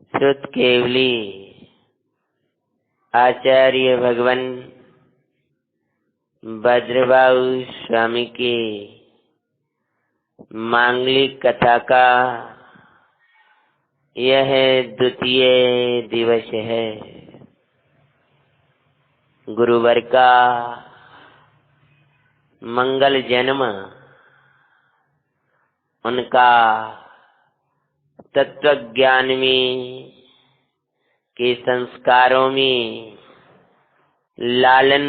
श्रुत केवली आचार्य भगवान भद्रबाहु स्वामी की मांगलिक कथा का यह द्वितीय दिवस है। गुरुवार का मंगल जन्म, उनका तत्व ज्ञान में के संस्कारों में लालन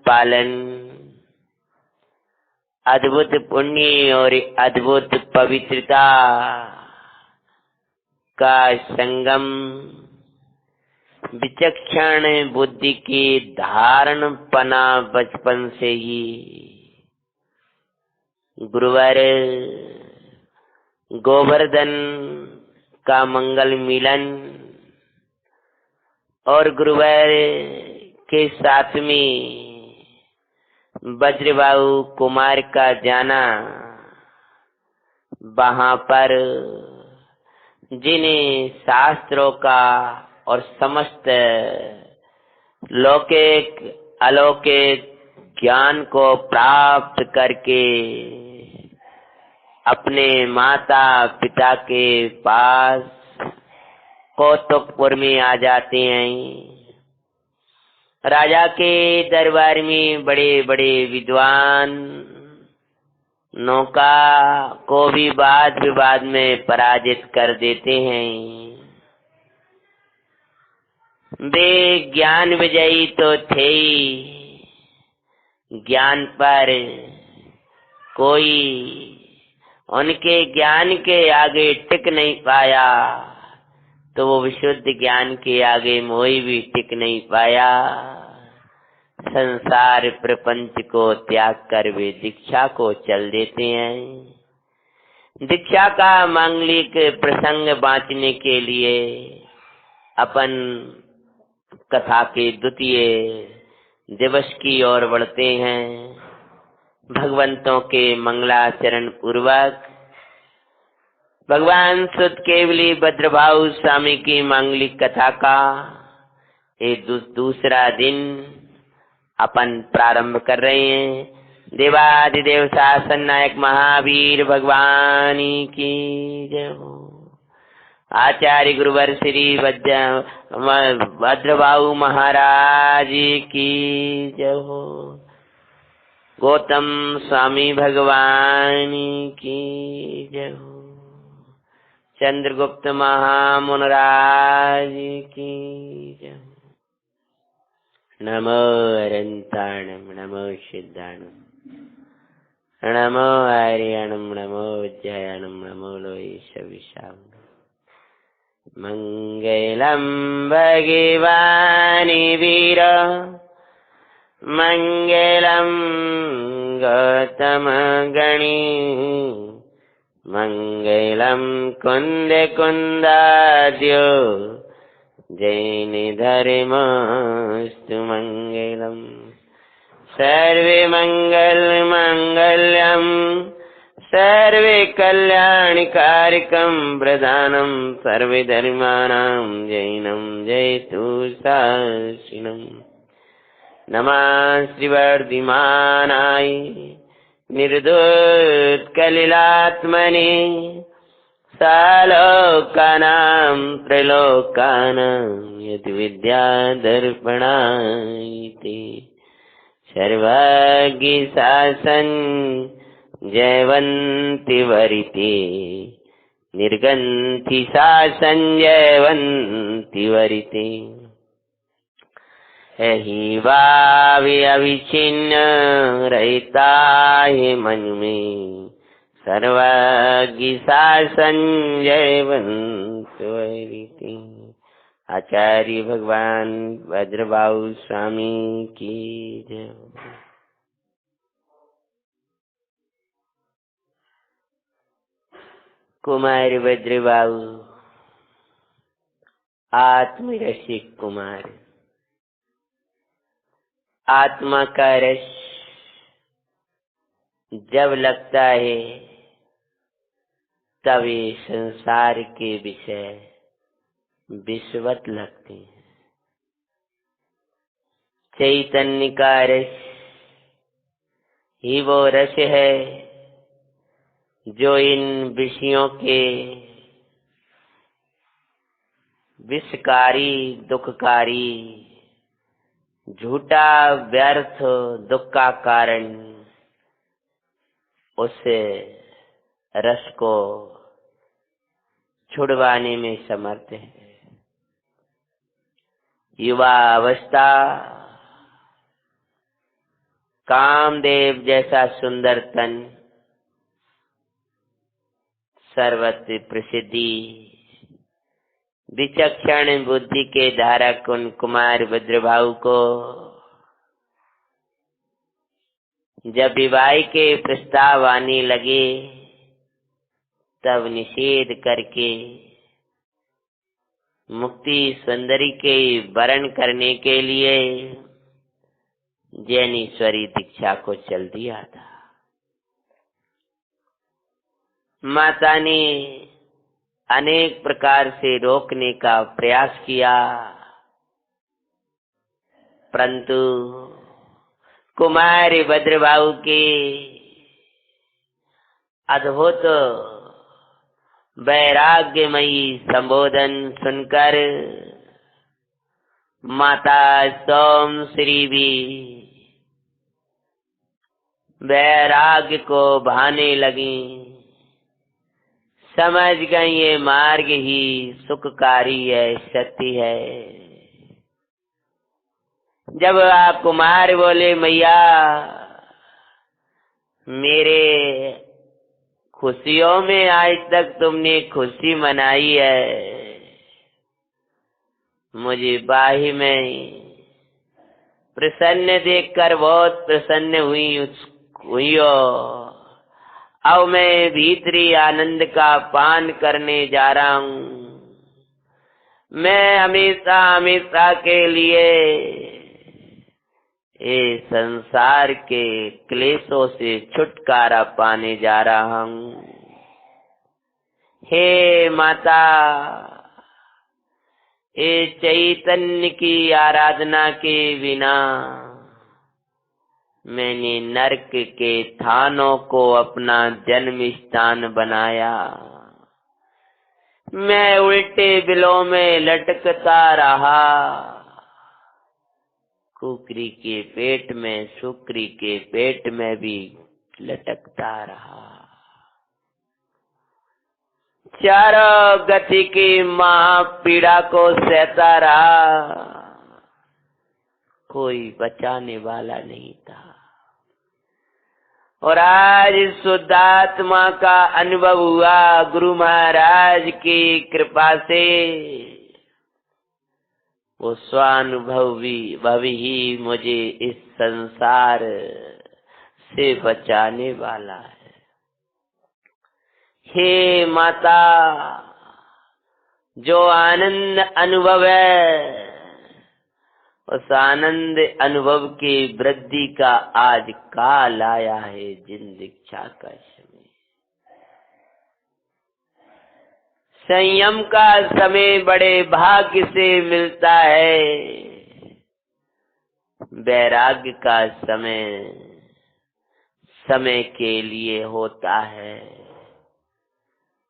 पालन, अद्भुत पुण्य और अद्भुत पवित्रता का संगम, विचक्षण बुद्धि की धारण पना बचपन से ही गुरुवार गोवर्धन का मंगल मिलन और गुरुवार के साथ में वज्रबाहु कुमार का जाना, वहां पर जिन्हें शास्त्रों का और समस्त लौकिक अलौकिक ज्ञान को प्राप्त करके अपने माता पिता के पास कौतुकपुर में आ जाते हैं। राजा के दरबार में बड़े बड़े विद्वान नौका को भी वाद विवाद में पराजित कर देते हैं। वे ज्ञान विजयी तो थे, ज्ञान पर कोई उनके ज्ञान के आगे टिक नहीं पाया, तो वो विशुद्ध ज्ञान के आगे मोही भी टिक नहीं पाया। संसार प्रपंच को त्याग कर वे दीक्षा को चल देते हैं। दीक्षा का मांगलिक प्रसंग बांचने के लिए अपन कथा के द्वितीय दिवस की ओर बढ़ते हैं। भगवंतों के मंगलाचरण पूर्वक भगवान श्रुत केवली भद्रबाहु स्वामी की मांगलिक कथा का एक दूसरा दिन अपन प्रारंभ कर रहे हैं। देवादिदेव शासन नायक महावीर भगवान की जय हो। आचार्य गुरुवर श्री भद्रबाहु महाराज की जय हो। गौतम स्वामी भगवान की जय हो। चंद्रगुप्त महामुनराज की जय हो। नमो अरंताणम, नमो सिद्धाणम, नमो आर्यणम, नमो विद्यायणम, नमो लोईश विशाम। मंगलम भगवानि वीर, मंगलम गौतम गणी, मंगलम कुंद कुंदाद्यो, जैन धर्मस्तु मंगलम। सर्वे मंगल मंगल्यम, सर्वे कल्याणकारिकं प्रदानं, सर्वे धर्माणां जैनं जयतु शासिनम्। नमः श्रीवर्धिमानाय निर्दोषकलिलात्मने, सालोकानां त्रैलोकानां यद्विद्यादर्पणाय, सर्वज्ञ शासन जयवन्ति वरिते, निर्गन्ति शासन जयवन्ति वरिते। यही भाव अविच्छिन्न रहता है मन में, सर्वज्ञ शासन जयवन्ति वरिते। आचार्य भगवान भद्रबाहु स्वामी की जय। कुमार भद्रबाहु आत्मरसिक कुमार, आत्मा का रस जब लगता है तब ये संसार के विषय विषवत लगते हैं। चैतन्य का रस ही वो रस है जो इन विषयों के विषकारी, दुखकारी, झूठा, व्यर्थ दुख का कारण उस रस को छुड़वाने में समर्थ है। युवा अवस्था कामदेव जैसा सुंदर तन, सर्वत्र प्रसिद्धि, विचक्षण बुद्धि के धारक उन कुमार भद्रभाऊ को जब विवाह के प्रस्ताव आने लगे तब निषेध करके मुक्ति सुंदरी के वरण करने के लिए जैनेश्वरी दीक्षा को चल दिया था। माता ने अनेक प्रकार से रोकने का प्रयास किया, परंतु कुमार भद्रभाऊ के अद्भुत वैराग्यमयी संबोधन सुनकर माता सोम श्री भी वैराग्य को भाने लगी। समझ गई ये मार्ग ही सुखकारी है, सत्य है। जब आप कुमार बोले मैया मेरे खुशियों में आज तक तुमने खुशी मनाई है, मुझे बाही में प्रसन्न देखकर बहुत प्रसन्न हुई हो। अब मैं भीतरी आनंद का पान करने जा रहा हूँ। मैं हमेशा हमेशा के लिए ये संसार के क्लेशों से छुटकारा पाने जा रहा हूँ। हे माता, ये चैतन्य की आराधना के बिना मैंने नरक के थानों को अपना जन्म स्थान बनाया। मैं उल्टे बिलों में लटकता रहा, कुकरी के पेट में, शुक्री के पेट में भी लटकता रहा। चारों गति की महापीड़ा को सहता रहा, कोई बचाने वाला नहीं था। और आज शुद्धात्मा का अनुभव हुआ गुरु महाराज की कृपा से। वो स्वानुभव ही मुझे इस संसार से बचाने वाला है। हे माता, जो आनंद अनुभव है उस आनंद अनुभव की वृद्धि का आज काल आया है, जिन दीक्षा का समय। संयम का समय बड़े भाग्य से मिलता है, वैराग्य का समय के लिए होता है।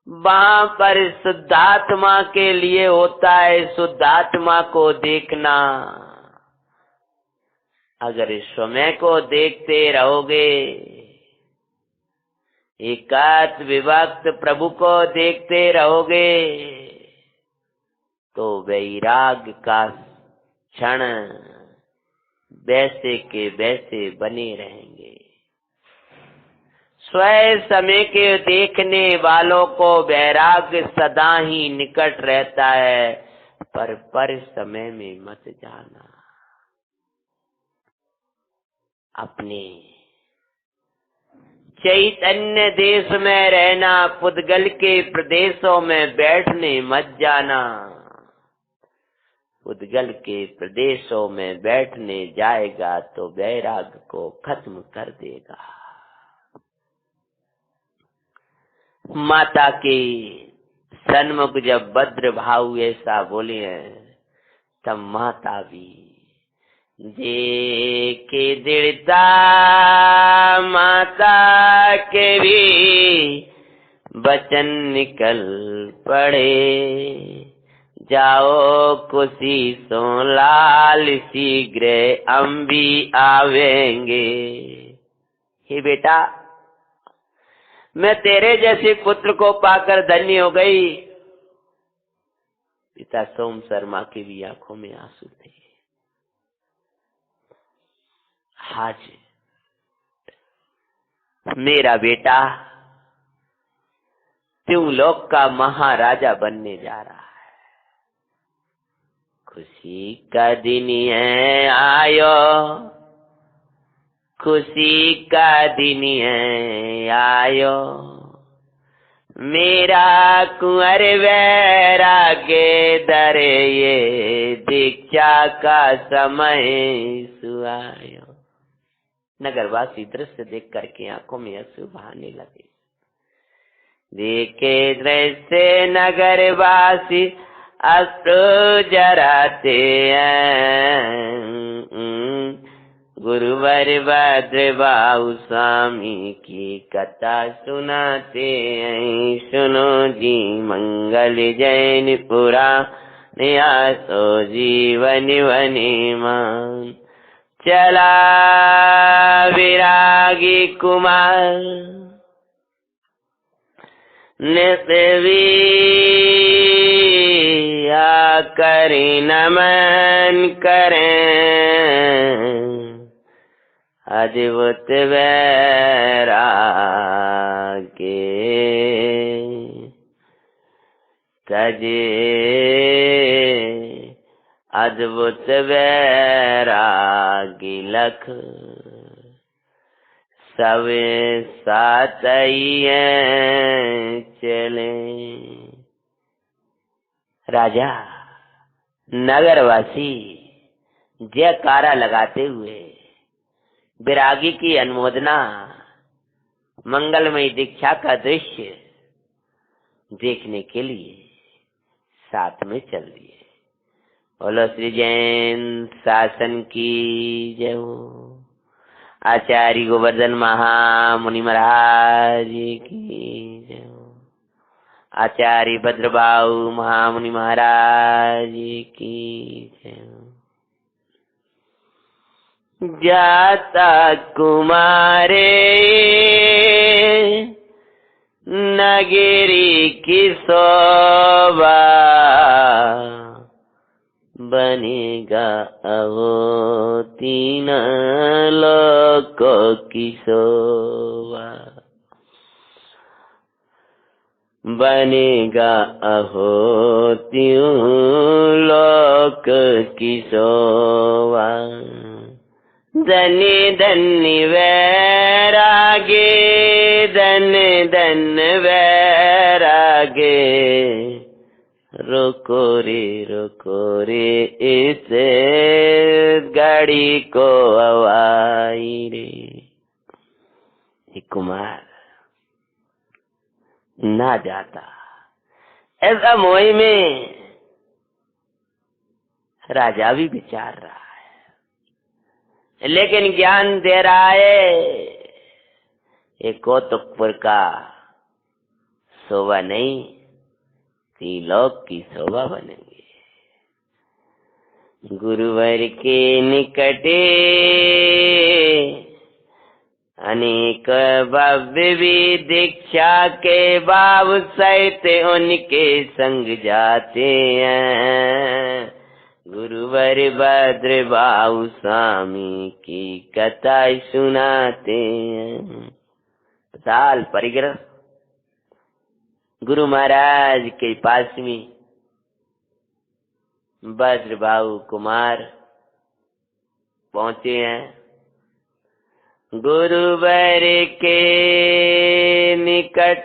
वहां पर शुद्धात्मा के लिए होता है, शुद्धात्मा को देखना। अगर समय को देखते रहोगे, एकांत विभक्त प्रभु को देखते रहोगे, तो वैराग्य का क्षण वैसे के वैसे बने रहेंगे। स्वयं समय के देखने वालों को वैराग्य सदा ही निकट रहता है, पर समय में मत जाना। अपने चैतन्य देश में रहना, पुद्गल के प्रदेशों में बैठने मत जाना। पुद्गल के प्रदेशों में बैठने जाएगा तो वैराग्य को खत्म कर देगा। माता के सन्मुख जब भद्र भाऊ ऐसा बोले हैं, तब माता भी देखे दृढ़ता माता के भी बचन निकल पड़े। जाओ खुशी सो लाल शीघ्र हम भी आवेंगे। हे बेटा, मैं तेरे जैसे पुत्र को पाकर धन्य हो गई। पिता सोम शर्मा की भी आंखों में आंसू थे। आज मेरा बेटा त्यों लोक का महाराजा बनने जा रहा है। खुशी का दिन है आयो, खुशी का दिन है आयो, मेरा कुंवर वैराग्य दरे ये दीक्षा का समय सुआयो। नगरवासी दृश्य देख करके आंखों में आंसू बहाने लगे। देखे दृश्य नगरवासी अश्रु जराते हैं। गुरुवर भद्रबाहु स्वामी की कथा सुनाते हैं। सुनो जी मंगल जैन पुराण आसो जीवन वनी मान। चला विरागी कुमार निसवी आकर नमन करें। अद्भुत वैराग्य तजे, अद्भुत वैराग्य लख सब साथ ही चले। राजा नगरवासी जयकारा लगाते हुए विरागी की अनुमोदना, मंगलमयी दीक्षा का दृश्य देखने के लिए साथ में चल दिए। बोलो श्री जैन शासन की जय हो। आचार्य गोवर्धन महामुनि महाराज की जय हो। आचार्य भद्रबाहु महामुनि महाराज की जय हो। जाता कुमारे नगरी की शोभा, बनेगा अवो तीन लोकों की शोभा। बनेगा अहो त्यों लोक की शोभा। धन्य धन्य वैरागे, धन्य धन्य वैरागे, रोको रे इस गाड़ी को हवाई रे। कुमार ना जाता, ऐसा मोह में राजा भी विचार रहा है, लेकिन ज्ञान दे रहा है ये कौतुकपुर का शोभा नहीं, त्रिलोक की शोभा बनेंगे। गुरुवर के निकटे अनेक भव्य भी दीक्षा के भाव सहित उनके संग जाते हैं। गुरुवर भद्रबाहु स्वामी की कथा सुनाते हैं। साल परिग्रह गुरु महाराज के पास में भद्रबाहु कुमार पहुंचे हैं। गुरुवर के निकट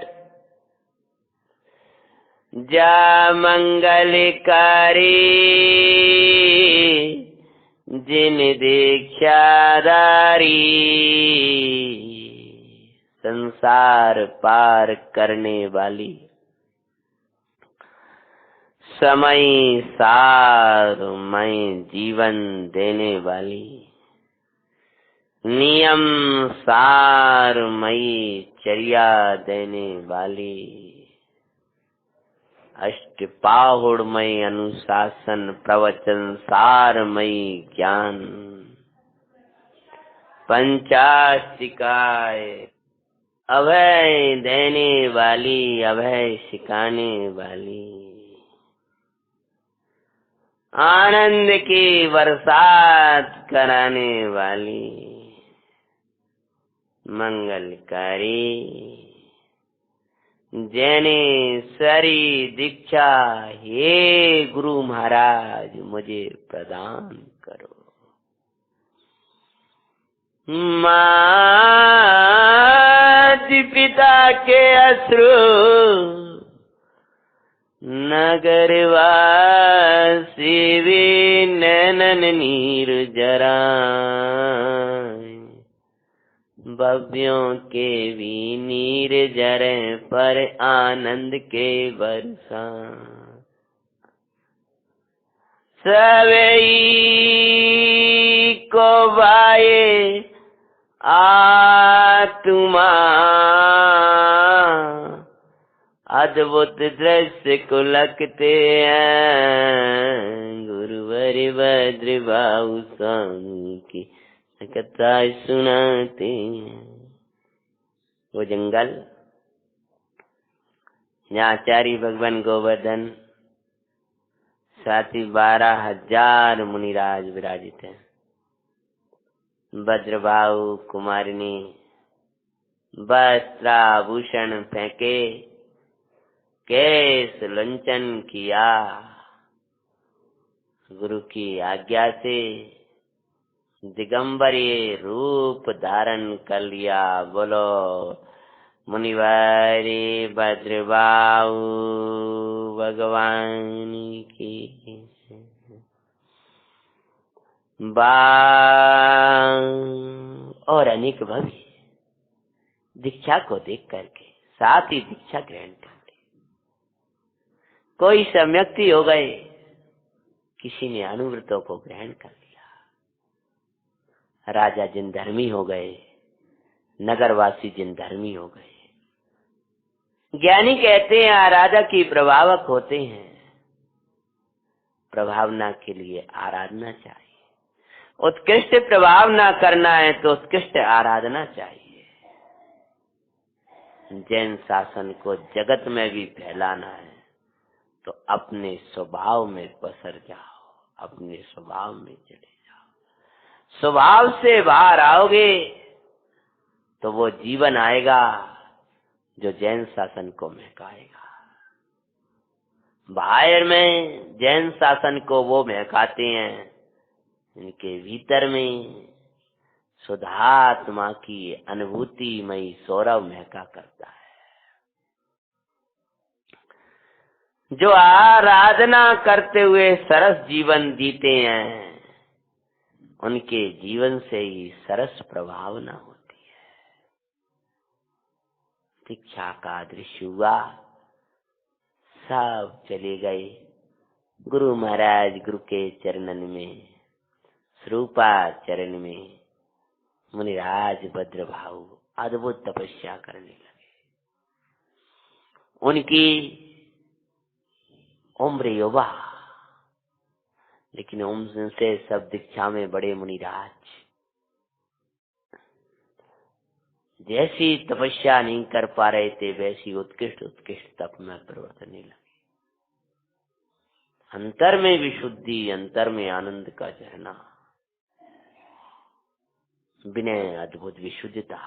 जा मंगलकारी, जिन दीक्षाधारी, संसार पार करने वाली समय सारमय जीवन देने वाली, नियम सारमयी चर्या देने वाली, अष्टपाहुड़मय अनुशासन प्रवचन सारमयी ज्ञान, पंचाशिकाय अभय देने वाली, अभय सिखाने वाली, आनंद की बरसात कराने वाली, मंगलकारी, जैनेश्वरी दीक्षा हे गुरु महाराज मुझे प्रदान करो। माता पिता के अश्रु नगरवासी भी नैनन नीर जराए, भव्यों के भी नीर जरे पर आनंद के बरसा, सवई को बाए आत्मा, अद्भुत दृश्य को लगते हैं, गुरुवर भद्र बाबू स्वामी की कथा सुनाते हैं। वो जंगल जहाँ आचार्य भगवान गोवर्धन साथ ही 12,000 मुनिराज विराजित हैं। भद्रबाहु कुमारिनी वस्त्राभूषण फेंके, केस लंचन किया, गुरु की आज्ञा से दिगंबरी रूप धारण कर लिया। बोलो मुनिवारी भद्रबाहु भगवान की और अनेक भव्य दीक्षा को देख करके साथ ही दीक्षा ग्रहण करके कोई सम्यक्ति हो गए, किसी ने अनुव्रतों को ग्रहण कर लिया, राजा जिन धर्मी हो गए, नगरवासी जिन धर्मी हो गए। ज्ञानी कहते हैं आराधा की प्रभावक होते हैं, प्रभावना के लिए आराधना चाहिए। उत्कृष्ट प्रभावना करना है तो उत्कृष्ट आराधना चाहिए। जैन शासन को जगत में भी फैलाना है तो अपने स्वभाव में पसर जाओ, अपने स्वभाव में चले जाओ। स्वभाव से बाहर आओगे तो वो जीवन आएगा जो जैन शासन को महकाएगा। बाहर में जैन शासन को वो महकाते हैं, इनके भीतर में शुद्धात्मा की अनुभूतिमयी सौरभ महका करता है। जो आराधना करते हुए सरस जीवन जीते हैं, उनके जीवन से ही सरस प्रभावना होती है। दीक्षा का दृश्य हुआ, सब चले गए गुरु महाराज गुरु के चरणन में, स्वरूपा चरण में मुनिराज भद्रबाहु अद्भुत तपस्या करने लगे। उनकी उम्र युवा, लेकिन उम्र से सब दीक्षा में बड़े मुनिराज। जैसी तपस्या नहीं कर पा रहे थे, वैसी उत्कृष्ट तप में परिवर्तन लगे। अंतर में विशुद्धि, अंतर में आनंद का झरना, विनय अद्भुत विशुद्धता,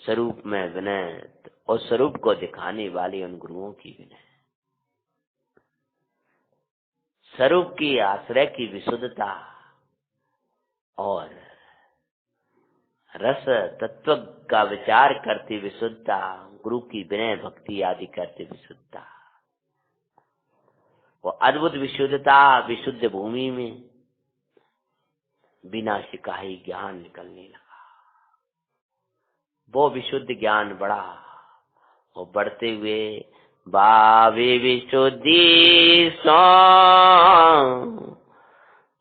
स्वरूप में विनय और स्वरूप को दिखाने वाले उन गुरुओं की विनय, स्वरूप की आश्रय की विशुद्धता और रस तत्व का विचार करते विशुद्धता, गुरु की विनय भक्ति आदि करते विशुद्धता, वो अद्भुत विशुद्धता विशुद्ध भूमि में बिना सिकाई ज्ञान निकलने लगा। वो विशुद्ध ज्ञान बढ़ा, वो बढ़ते हुए भावे विशुद्धि सो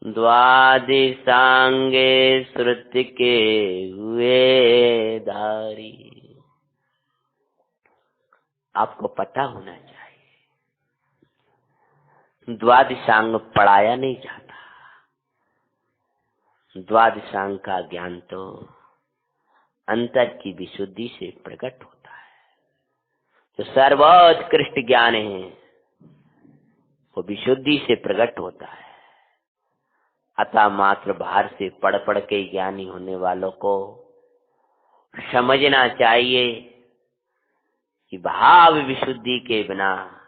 द्वादशांगे श्रुति के हुए धारी। आपको पता होना चाहिए द्वादशांग पढ़ाया नहीं जाता। द्वादशांग का ज्ञान तो अंतर की विशुद्धि से प्रकट होता है। जो सर्वोत्कृष्ट ज्ञान है वो विशुद्धि से प्रकट होता है। अतः मात्र बाहर से पढ़ पढ़ के ज्ञानी होने वालों को समझना चाहिए कि भाव विशुद्धि के बिना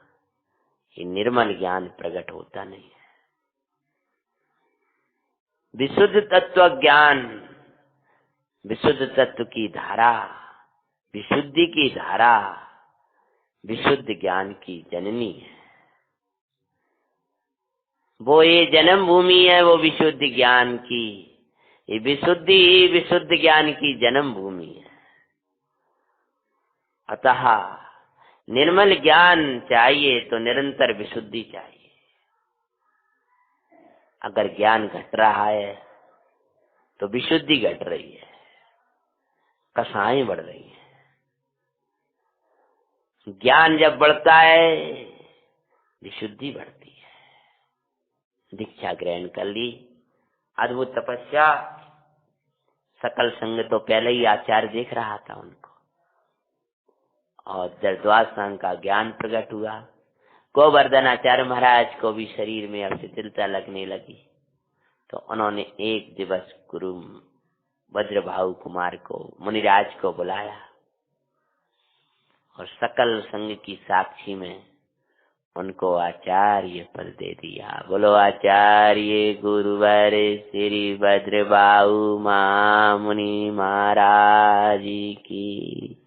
ये निर्मल ज्ञान प्रकट होता नहीं है। विशुद्ध तत्व ज्ञान, विशुद्ध तत्व की धारा, विशुद्धि की धारा विशुद्ध ज्ञान की जननी है। वो ये जन्म भूमि है वो विशुद्ध ज्ञान की। ये विशुद्धि विशुद्ध ज्ञान की जन्म भूमि है। अतः निर्मल ज्ञान चाहिए तो निरंतर विशुद्धि चाहिए। अगर ज्ञान घट रहा है तो विशुद्धि घट रही है, कसाएं बढ़ रही है। ज्ञान जब बढ़ता है विशुद्धि बढ़ती है। दीक्षा ग्रहण कर ली, अद्भुत तपस्या। सकल संग तो पहले ही आचार्य देख रहा था उनको, और द्वादशांग का ज्ञान प्रकट हुआ। गोवर्धन आचार्य महाराज को भी शरीर में अब शिथिलता लगने लगी, तो उन्होंने एक दिवस गुरु वज्रभाव कुमार को, मुनिराज को बुलाया और सकल संग की साक्षी में उनको आचार्य पद दे दिया। बोलो आचार्य गुरुवर श्री वज्रभाव महामुनि महाराज की।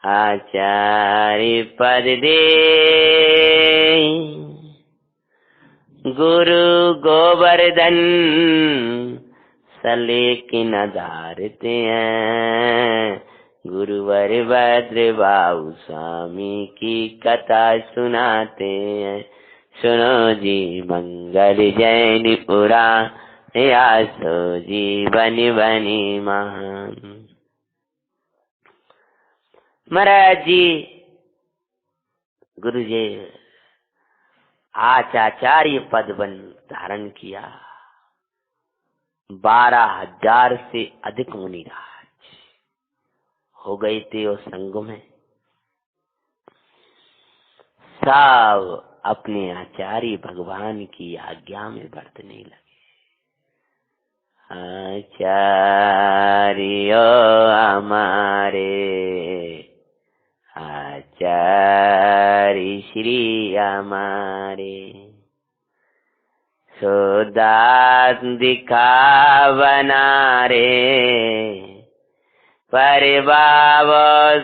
आचार्य पद दे गुरु गोवर्धन सलेकिन धारते हैं। गुरुवर वज्रभाव स्वामी की कथा सुनाते हैं। सुनो जी मंगल जैन पुराण आसो जी बनी बनी महान। महाराज जी गुरु जी आज आचार्य पद बन धारण किया। 12,000 से अधिक मुनिराज हो गए थे उस संग में। सब अपने आचार्य भगवान की आज्ञा में बरतने लगे। आचार्य हमारे आचार्य श्री हमारे सोदात दिखावना रे परिभाव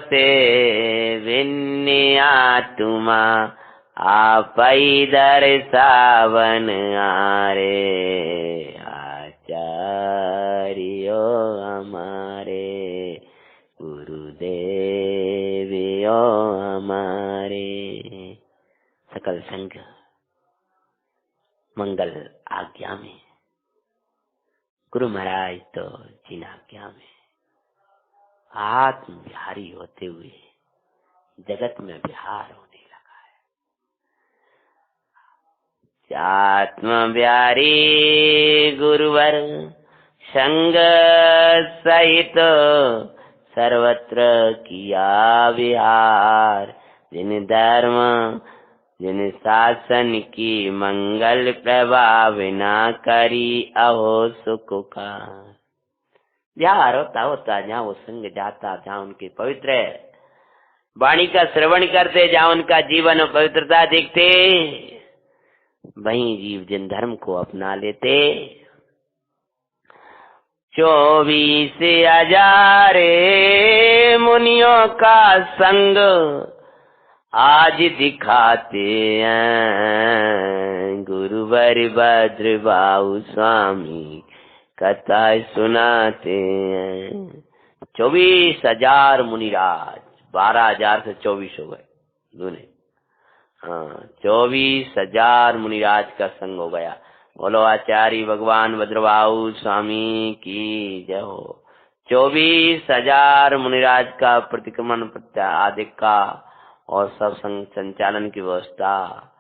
से विन्या तुमा आप दर्शावन आरे। आचार्यो हमारे गुरुदेवियो हमारे। सकल संघ मंगल आज्ञा में, गुरु महाराज तो जिन आज्ञा में आत्म विहारी होते हुए जगत में विहार होने लगा है। आत्म विहारी गुरुवर संग सहित सर्वत्र किया विहार। जिन धर्म जिन शासन की मंगल प्रभाव ना करी अहो सुख का। विहार होता होता जहाँ वो संग जाता, जहाँ उनके पवित्र वाणी का श्रवण करते, जहाँ उनका जीवन और पवित्रता देखते, वहीं जीव जिन धर्म को अपना लेते। 24,000 मुनियों का संग आज दिखाते हैं। गुरुवर वज्रभाव स्वामी कथा सुनाते हैं। 24,000 मुनिराज, 12,000 से 24 हो गए, दूने। हाँ, 24,000 मुनिराज का संग हो गया। बोलो आचार्य भगवान भद्रबाहु स्वामी की जय हो। 24,000 मुनिराज का प्रतिक्रमण आदि का और सब संचालन की व्यवस्था।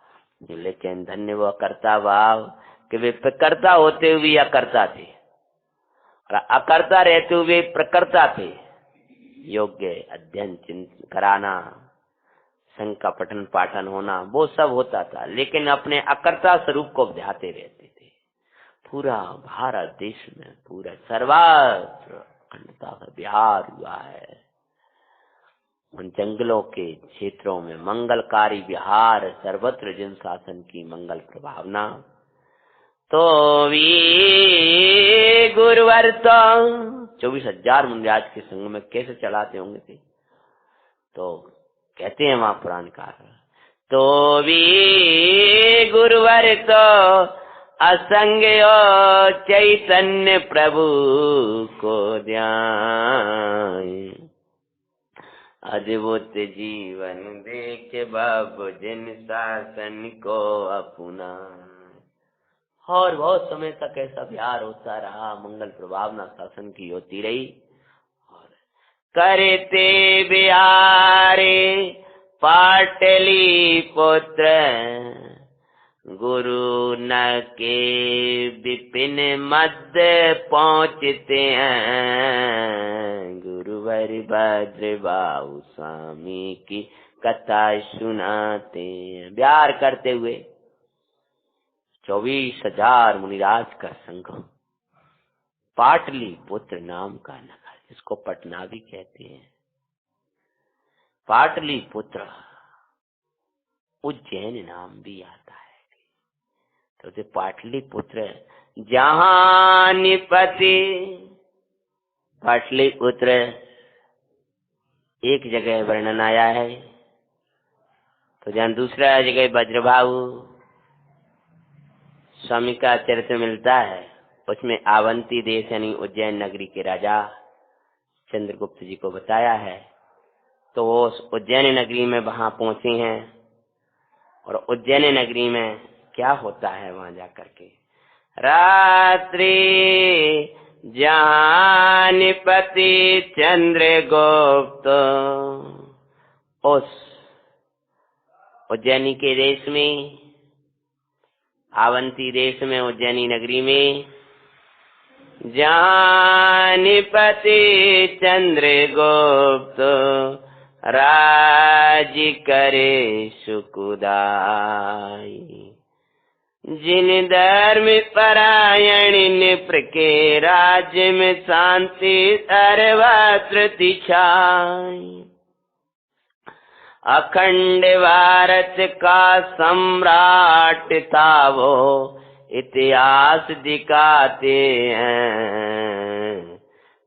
लेकिन धन्य वो करता भाव कि वे प्रकर्ता होते हुए अकर्ता थे और अकर्ता रहते हुए प्रकर्ता थे। योग्य अध्ययन चिंतन कराना, संघ का पठन पाठन होना, वो सब होता था, लेकिन अपने अकर्ता स्वरूप को ध्याते रहते थे। पूरा भारत देश में पूरा सर्वत्र अखंडता का विहार हुआ है। उन जंगलों के क्षेत्रों में मंगलकारी विहार, सर्वत्र जन शासन की मंगल प्रभावना। तो वी गुरुवर तो 24,000 मुनिराज के संग में कैसे चलाते होंगे थे? तो कहते हैं वहां पुराणकार, तो भी गुरुवर तो असंगयो चैतन्य प्रभु को ध्यान, अद्भुत जीवन देख बाबू जिन शासन को अपना। और बहुत समय तक ऐसा विहार होता रहा, मंगल प्रभावना शासन की होती रही। और करते बिहारे पाटली पुत्र, गुरु न के विपिन मध्य पहुँचते हैं। गुरुवर भद्रबाहु स्वामी की कथा सुनाते हैं। बिहार करते हुए 24,000 मुनिराज का संघ, पाटली पुत्र नाम का नगर, जिसको पटना भी कहते हैं। पाटली पुत्र, उज्जैन नाम भी आता है। तो पाटली पुत्र जहां निपति, पाटली पुत्र एक जगह वर्णन आया है, तो जहां दूसरा जगह वज्रबाहु स्वामी का चरित्र मिलता है, उसमें आवंती देश यानी उज्जैन नगरी के राजा चंद्रगुप्त जी को बताया है। तो वो उज्जैन नगरी में वहां पहुंचे हैं, और उज्जैन नगरी में क्या होता है वहां जाकर के, रात्रि जहानिपति चंद्रगुप्त, उस उज्जैनी के देश में, आवंती देश में, उज्जैनी नगरी में, जहानिपति चंद्रगुप्त राज करे सुखदाई, जिन धर्म परायण नृप के राज्य में शांति सर्वत्र छाई। अखंड भारत का सम्राट था वो, इतिहास दिखाते हैं।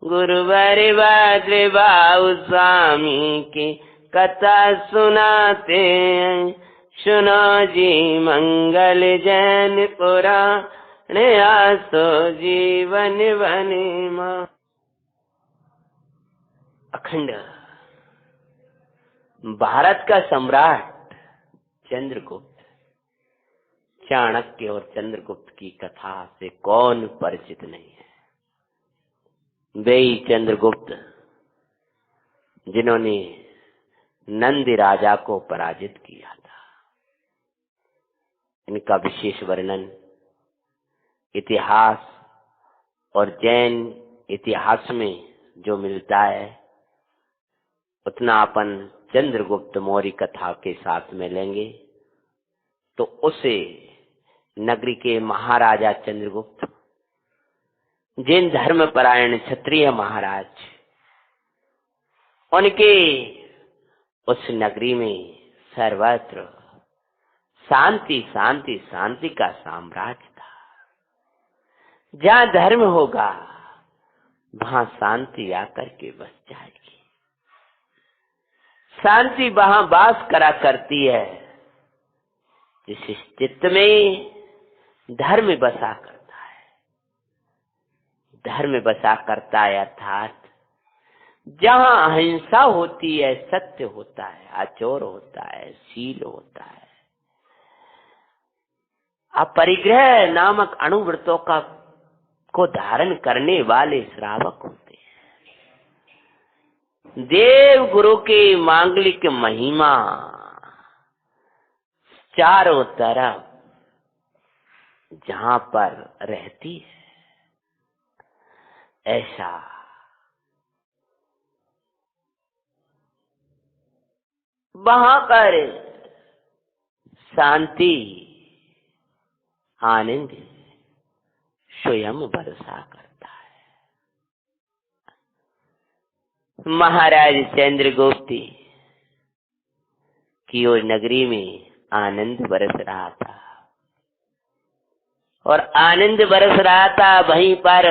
गुरुवर भद्रबाहु स्वामी की कथा सुनाते हैं। सुनो जी मंगल जैन पुराण, आसो जीवन बनिमा। अखंड भारत का सम्राट चंद्रगुप्त, चाणक्य और चंद्रगुप्त की कथा से कौन परिचित नहीं है। वे ही चंद्रगुप्त जिन्होंने नंद राजा को पराजित किया था। इनका विशेष वर्णन इतिहास और जैन इतिहास में जो मिलता है, उतना अपन चंद्रगुप्त मौर्य कथा के साथ में लेंगे तो उसे नगरी के महाराजा चंद्रगुप्त, जिन धर्मपरायण क्षत्रिय महाराज, उनके उस नगरी में सर्वत्र शांति शांति शांति का साम्राज्य था। जहाँ धर्म होगा वहां शांति आकर के बस जाएगी। शांति वहां वास करा करती है जिस चित्त में धर्म बसा करता है। धर्म बसा करता है अर्थात जहां अहिंसा होती है, सत्य होता है, आचोर होता है, शील होता है, अपरिग्रह नामक अणुव्रतों का को धारण करने वाले श्रावक होते हैं। देव गुरु की मांगलिक महिमा चारों तरफ जहां पर रहती है, ऐसा वहां पर शांति आनंद स्वयं बरसा करता है। महाराज चंद्रगुप्त की ओर नगरी में आनंद बरस रहा था, और आनंद बरस रहा था। वहीं पर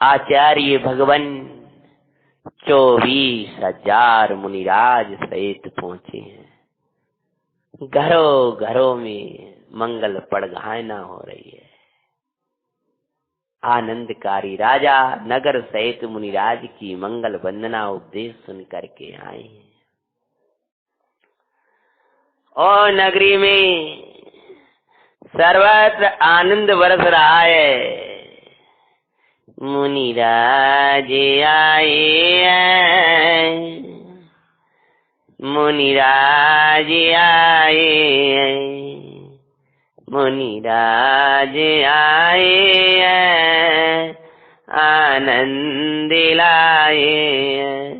आचार्य भगवान 24,000 मुनिराज सहित पहुंचे हैं। घरों घरों में मंगल पड़घाना हो रही है। आनंदकारी राजा नगर सहित मुनिराज की मंगल वंदना उपदेश सुन करके आए हैं, और नगरी में सर्वत्र आनंद बरस रहा है। मुनिराज आए हैं, मुनिराज आए हैं, मुनिराज आए हैं, आनंद लाए हैं।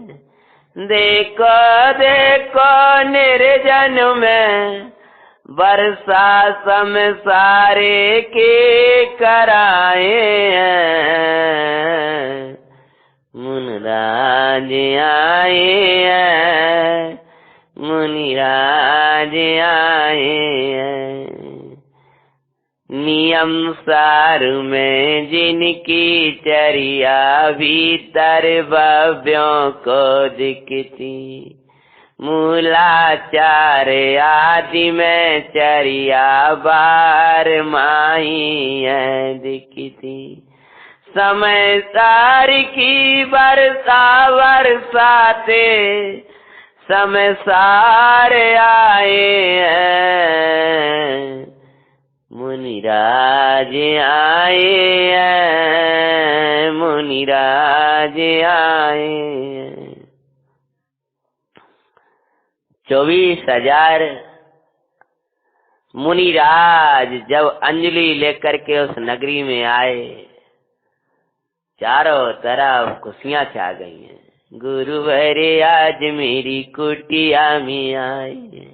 देखो देखो निर्जन में वर्षा समसारे के कराए हैं। मुनिराज आए हैं, मुनिराज आए हैं। नियम सार में जिनकी चर्या भीतर भव्यों को दिखती, मूलाचार आदि में चर्या बार माही है दिखती। समय सार की वर्षा बरसाते समय सार आए हैं। मुनिराज आए हैं, मुनिराज आए हैं। 24,000 मुनिराज जब अंजलि लेकर के उस नगरी में आए, चारों तरफ खुशियां छा गई हैं। गुरुवर आज मेरी कुटिया में आए हैं,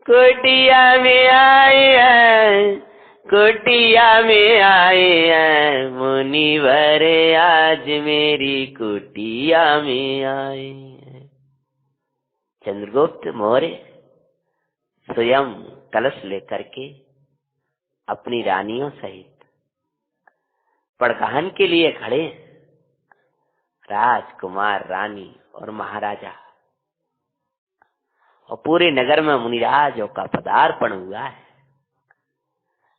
कुटिया में आए हैं, कुटिया में आए हैं। मुनिवर आज मेरी कुटिया में आए हैं। चंद्रगुप्त मौर्य स्वयं कलश लेकर के अपनी रानियों सहित पड़काहन के लिए खड़े। राजकुमार, रानी और महाराजा, और पूरे नगर में मुनिराजों का पदार्पण हुआ है।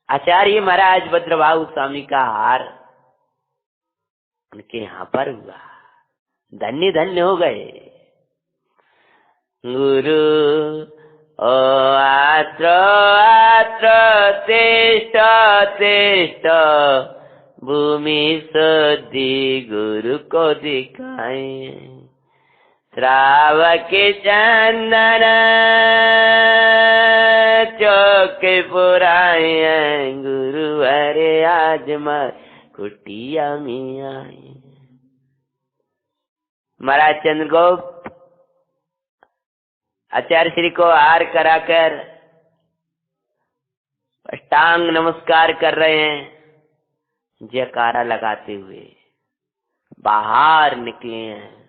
आचार्य महाराज भद्रबाहु स्वामी का हार उनके यहाँ पर हुआ। धन्य धन्य हो गए। गुरु ओ आत्र आत्र तेष्ट तेष्ट, भूमि शुद्धि गुरु को दिखाए। श्रावक चंदन चौक पुराए, गुरुवर आज मार कुटिया में आए। महाराज चंद्रगुप्त आचार्य श्री को हार कराकर अष्टांग नमस्कार कर रहे हैं। जयकारा लगाते हुए बाहर निकले हैं।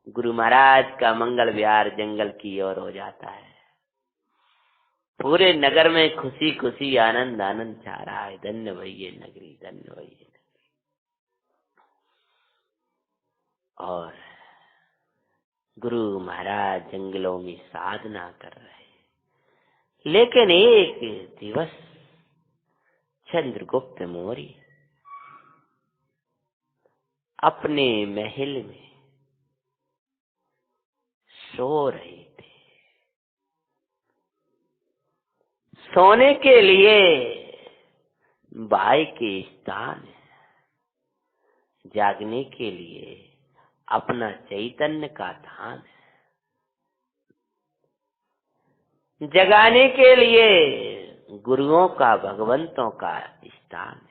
गुरु महाराज का मंगल विहार जंगल की ओर हो जाता है। पूरे नगर में खुशी खुशी आनंद आनंद छा रहा है। धन्य भई ये नगरी, धन्य भई ये नगरी। और गुरु महाराज जंगलों में साधना कर रहे हैं। लेकिन एक दिवस चंद्रगुप्त मौर्य अपने महल में सो रहे थे। सोने के लिए बाई के स्थान है, जागने के लिए अपना चैतन्य का धाम है, जगाने के लिए गुरुओं का, भगवंतों का स्थान है।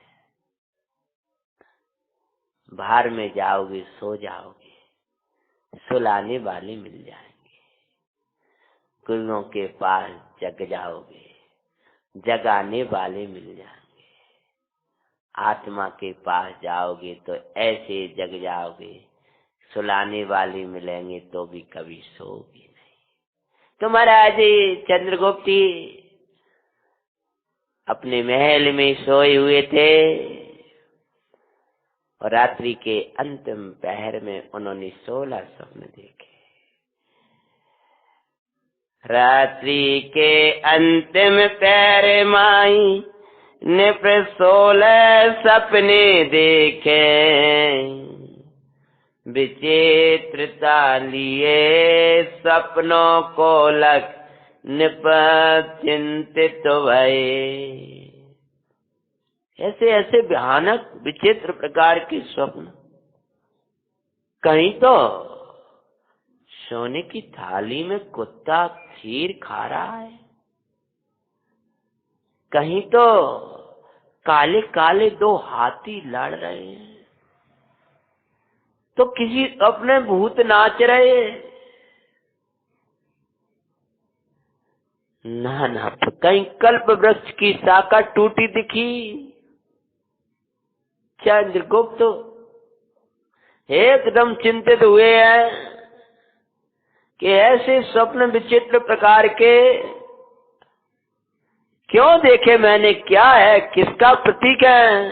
बाहर में जाओगे सो जाओगे, सुलाने वाले मिल जाएंगे। गुरुओं के पास जग जाओगे, जगाने वाले मिल जाएंगे। आत्मा के पास जाओगे तो ऐसे जग जाओगे, सुलाने वाले मिलेंगे तो भी कभी सोओगे नहीं। तो महाराज चंद्रगुप्त अपने महल में सोए हुए थे और रात्रि के अंतिम पहर में उन्होंने 16 स्वप्न देखे। रात्रि के अंतिम पहर माई ने 16 सपने देखे, विचित्रता लिए सपनों को लग निप चिंतित भये। ऐसे ऐसे भयानक विचित्र प्रकार के स्वप्न। कहीं तो सोने की थाली में कुत्ता खीर खा रहा है, कहीं तो काले काले 2 हाथी लड़ रहे हैं, तो किसी अपने भूत नाच रहे हैं। ना कहीं कल्प वृक्ष की शाखा टूटी दिखी। चंद्रगुप्त एकदम चिंतित हुए हैं कि ऐसे स्वप्न विचित्र प्रकार के क्यों देखे मैंने, क्या है, किसका प्रतीक है।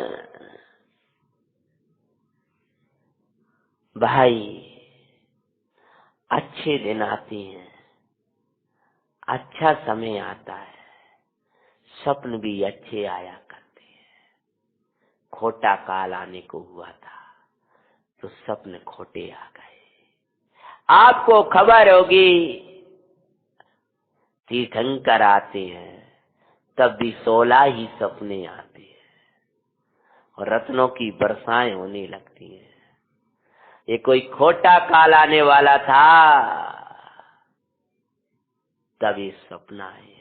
भाई अच्छे दिन आते हैं, अच्छा समय आता है, स्वप्न भी अच्छे आया करते हैं। खोटा काल आने को हुआ था तो स्वप्न खोटे आ गए। आपको खबर होगी तीर्थंकर आते हैं तब भी 16 ही सपने आते हैं और रत्नों की बरसाएं होने लगती हैं। ये कोई खोटा काल आने वाला था तभी सपना है।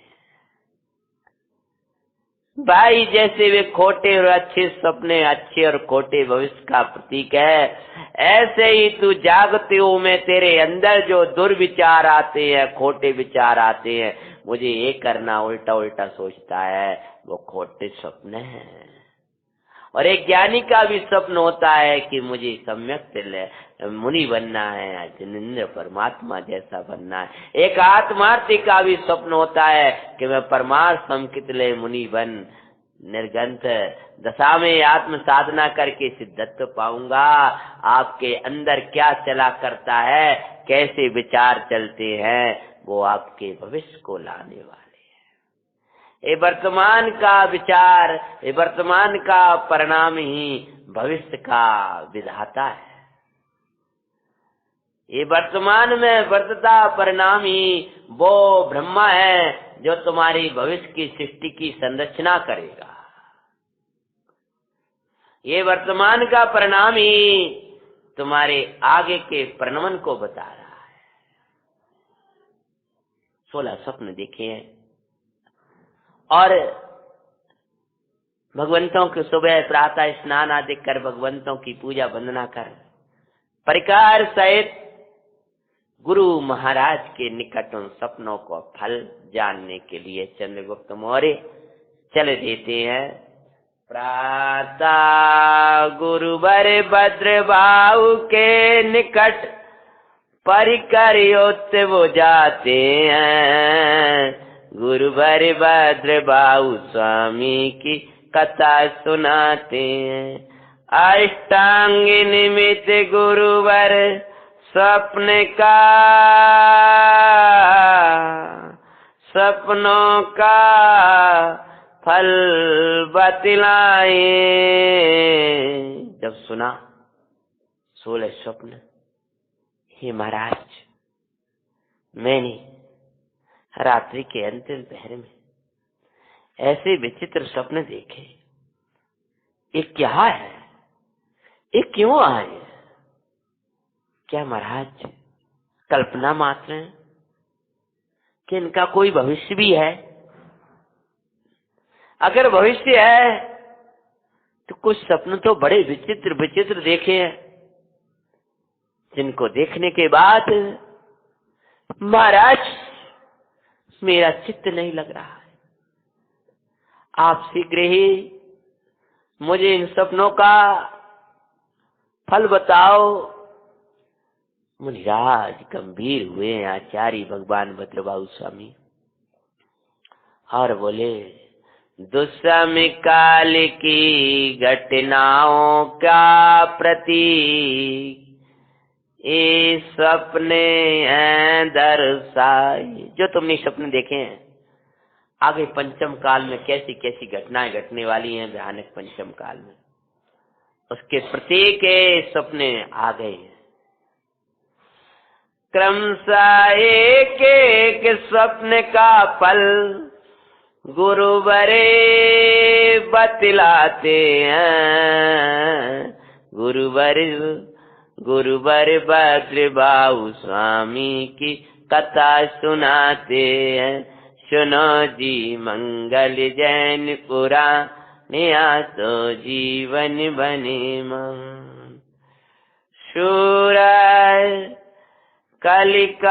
भाई जैसे वे खोटे और अच्छे सपने, अच्छे और खोटे भविष्य का प्रतीक है, ऐसे ही तू जागते हो में तेरे अंदर जो दुर्विचार आते हैं, खोटे विचार आते हैं, मुझे ये करना, उल्टा उल्टा सोचता है, वो खोटे सपने हैं। और एक ज्ञानी का भी स्वप्न होता है कि मुझे सम्यक मुनि बनना है, जिनेंद्र परमात्मा जैसा बनना है। एक आत्मार्थी का भी स्वप्न होता है कि मैं परमार्थ समकितले मुनि बन निर्गंथ दशा में आत्म साधना करके सिद्धत्व पाऊंगा। आपके अंदर क्या चला करता है, कैसे विचार चलते हैं, वो आपके भविष्य को लाने वाले। ये वर्तमान का विचार, ये वर्तमान का परिणाम ही भविष्य का विधाता है। ये वर्तमान में वर्तता परिणाम ही वो ब्रह्मा है जो तुम्हारी भविष्य की सृष्टि की संरचना करेगा। ये वर्तमान का परिणाम ही तुम्हारे आगे के परिणमन को बता रहा है। 16 स्वप्न देखे हैं और भगवंतों के सुबह प्रातः स्नान आदि कर, भगवंतों की पूजा वंदना कर, परिकार सहित गुरु महाराज के निकट उन सपनों को फल जानने के लिए चंद्रगुप्त मौर्य चले देते हैं। प्रातः गुरुवर भद्रबाहु के निकट परिकर वो जाते हैं। गुरुवर भद्रबाहु स्वामी की कथा सुनाते हैं। अष्टांग निमित्त गुरुवर सपने का, सपनों का फल बतलाए। जब सुना 16 स्वप्न। हे महाराज, मैंने रात्रि के अंतिम पहर में ऐसे विचित्र स्वप्न देखे। ये क्या है? ये क्यों आए? क्या महाराज कल्पना मात्र है कि इनका कोई भविष्य भी है? अगर भविष्य है तो कुछ स्वप्न तो बड़े विचित्र विचित्र देखे हैं, जिनको देखने के बाद महाराज मेरा चित्त नहीं लग रहा है। आप शीघ्र ही मुझे इन सपनों का फल बताओ। मुनिराज गंभीर हुए आचार्य भगवान भद्रबाहु स्वामी और बोले, दुस्सम काल की घटनाओं का प्रतीक ये सपने हैं दर्शाए। जो तुमने सपने देखे हैं, आगे पंचम काल में कैसी कैसी घटनाएं घटने वाली हैं, भयानक पंचम काल में, उसके प्रतीक सपने आ गए हैं। क्रमशः एक एक स्वप्न का फल गुरुवरे बतलाते हैं। गुरुवर भद्रबाहु स्वामी की कथा सुनाते हैं। सुनो जी मंगल जैन पुराण, तो जीवन बने मान। सूरज कलिकाल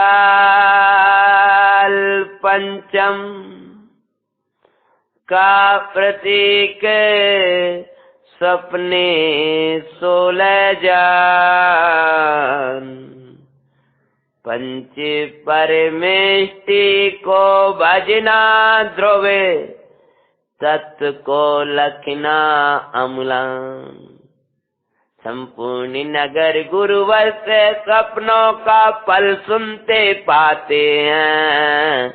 पंचम का प्रतीक सपने 16 जान। पंच परमेष्टि को भजना ध्रुव, तत्व को लखना अम्लान। संपूर्ण नगर गुरुवर से सपनों का फल सुनते पाते हैं।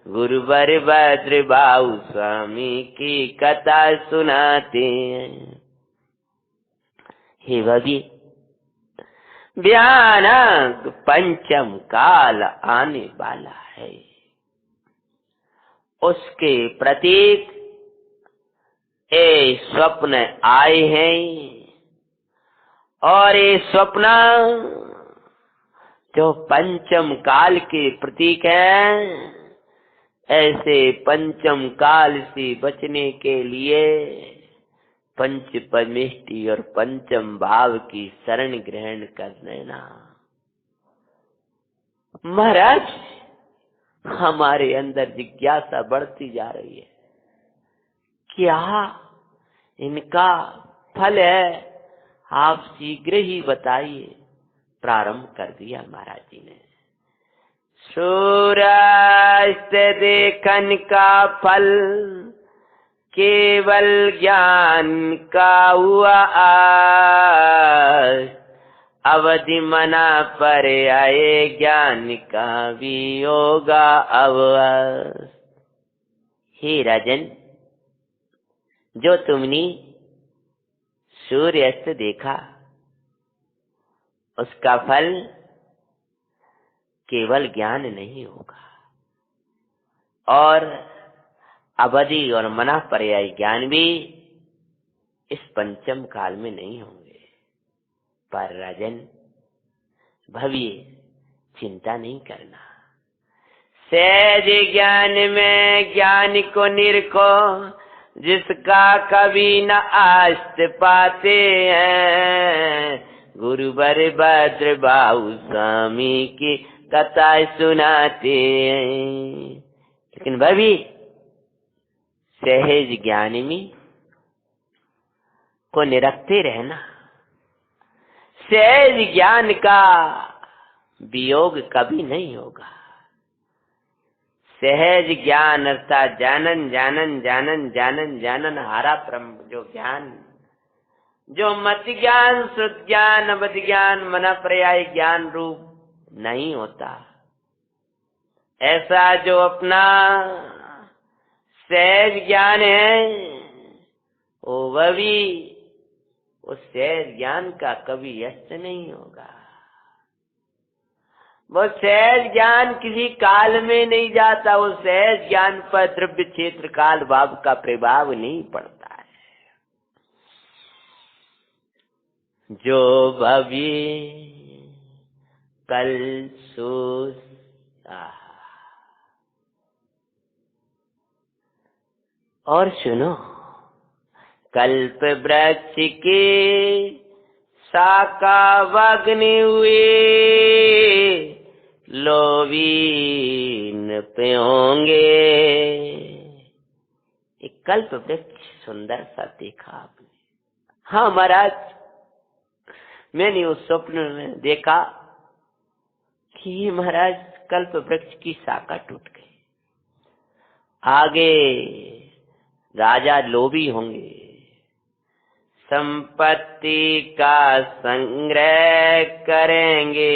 गुरुवर भद्रबाहु स्वामी की कथा सुनाते हैं। हे भवी, भयानक पंचम काल आने वाला है, उसके प्रतीक ये स्वप्न आए हैं। और ये स्वप्न जो पंचम काल के प्रतीक हैं, ऐसे पंचम काल से बचने के लिए पंच परमेष्टि और पंचम भाव की शरण ग्रहण कर लेना। महाराज, हमारे अंदर जिज्ञासा बढ़ती जा रही है, क्या इनका फल है? आप शीघ्र ही बताइए। प्रारंभ कर दिया महाराज जी ने। सूर्यास्त देखन का फल केवल ज्ञान का हुआ आज। अवधि मना पर आए ज्ञान का भी होगा अवश्य। हे राजन, जो तुमने सूर्यास्त देखा, उसका फल केवल ज्ञान नहीं होगा, और अवधि और मना पर्याय ज्ञान भी इस पंचम काल में नहीं होंगे। पर राजन, भव्य चिंता नहीं करना। सहज ज्ञान में ज्ञान को निरखो, जिसका कभी न आस्त पाते हैं। गुरुवर भद्रबाहु स्वामी की कथा सुनाते हैं। लेकिन भाभी, सहज ज्ञान में को निरखते रहना। सहज ज्ञान का वियोग कभी नहीं होगा। सहज ज्ञान अर्थात जानन जानन जानन जानन जानन हारा ब्रह्म, जो ज्ञान, जो मत ज्ञान, श्रुत ज्ञान, अवधि ज्ञान, मना पर्याय ज्ञान रूप नहीं होता। ऐसा जो अपना सहज ज्ञान है, उस सहज ज्ञान का कभी अंत नहीं होगा। वो सहज ज्ञान किसी काल में नहीं जाता। वो सहज ज्ञान पर द्रव्य क्षेत्र काल भाव का प्रभाव नहीं पड़ता है। जो भव्य कल सो और सुनो, कल्प वृक्ष के शाखा वग्नि हुए, लोवीन पे होंगे। एक कल्प वृक्ष सुंदर सा देखा आपने? हाँ महाराज, मैंने उस स्वप्न में देखा कि महाराज कल्प वृक्ष की शाखा टूट गई। आगे राजा लोभी होंगे, संपत्ति का संग्रह करेंगे,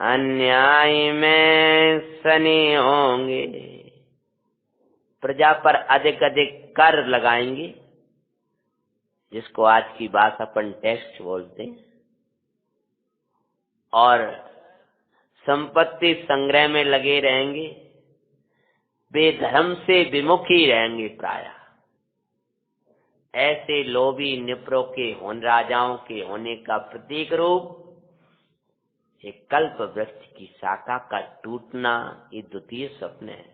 अन्याय में सनी होंगे, प्रजा पर अधिक अधिक कर लगाएंगे, जिसको आज की भाषा अपन टैक्स बोलते हैं, और संपत्ति संग्रह में लगे रहेंगे, बेधर्म से विमुख ही रहेंगे प्रायः। ऐसे लोभी निप्रों के राजाओं के होने का प्रतीक रूप एक कल्प वृक्ष की शाखा का टूटना, ये द्वितीय स्वप्न है।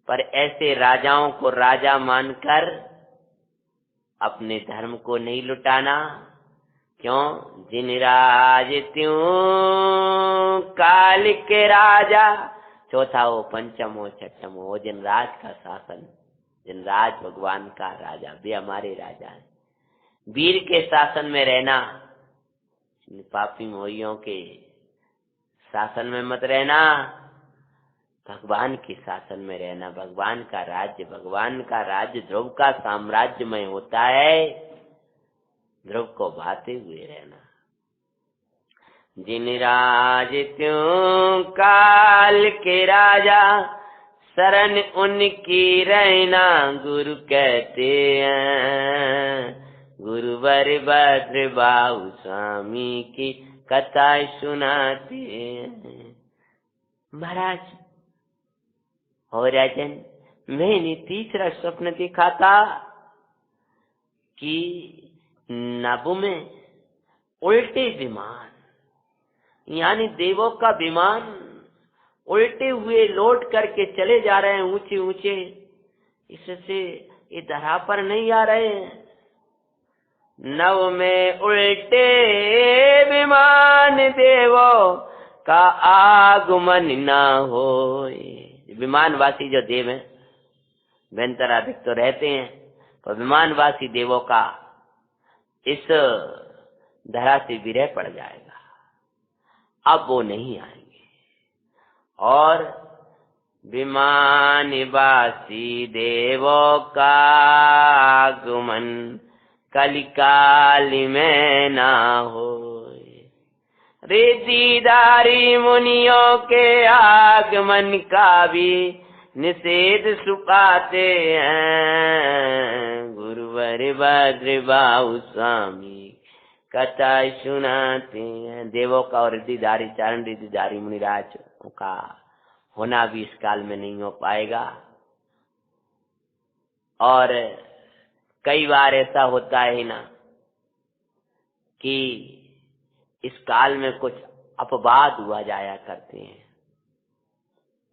पर ऐसे राजाओं को राजा मानकर अपने धर्म को नहीं लुटाना। क्यों? जिन राज त्यों काल के राजा, चौथा हो, पंचम हो, छठम हो, जिन राज का शासन, जिन राज भगवान का राजा, वे हमारे राजा हैं। वीर के शासन में रहना, पापी मोहियों के शासन में मत रहना, भगवान के शासन में रहना। भगवान का राज्य ध्रुव का साम्राज्य में होता है, ध्रुव को भाते हुए रहना। जिन राज त्यों काल के राजा, शरण उनकी रहना, गुरु कहते हैं। गुरुवर भद्र बाहु स्वामी की कथा सुनाते हैं। महाराज हो राजन, मैंने तीसरा स्वप्न देखा था कि नभ में उल्टे विमान, यानी देवों का विमान उल्टे हुए लौट करके चले जा रहे हैं, ऊंचे ऊंचे, इससे ये धरा पर नहीं आ रहे हैं। नव में उल्टे विमान, देवों का आगमन ना हो। विमानवासी जो देव हैं, व्यंतराधिक तो रहते हैं, पर विमानवासी देवों का इस धरा से विरह पड़ जाएगा, अब वो नहीं आएंगे। और विमानवासी देवों का आगमन कलिकाल में ना हो। रिद्धिधारी मुनियों के आगमन का भी निषेध सुपाते हैं। गुरुवर भद्र बाहु स्वामी कथा सुनाते हैं। देवों का और रिद्धिधारी, चारण रिद्धिधारी मुनिराज का होना भी इस काल में नहीं हो पाएगा। और कई बार ऐसा होता है ना कि इस काल में कुछ अपवाद हुआ जाया करते हैं।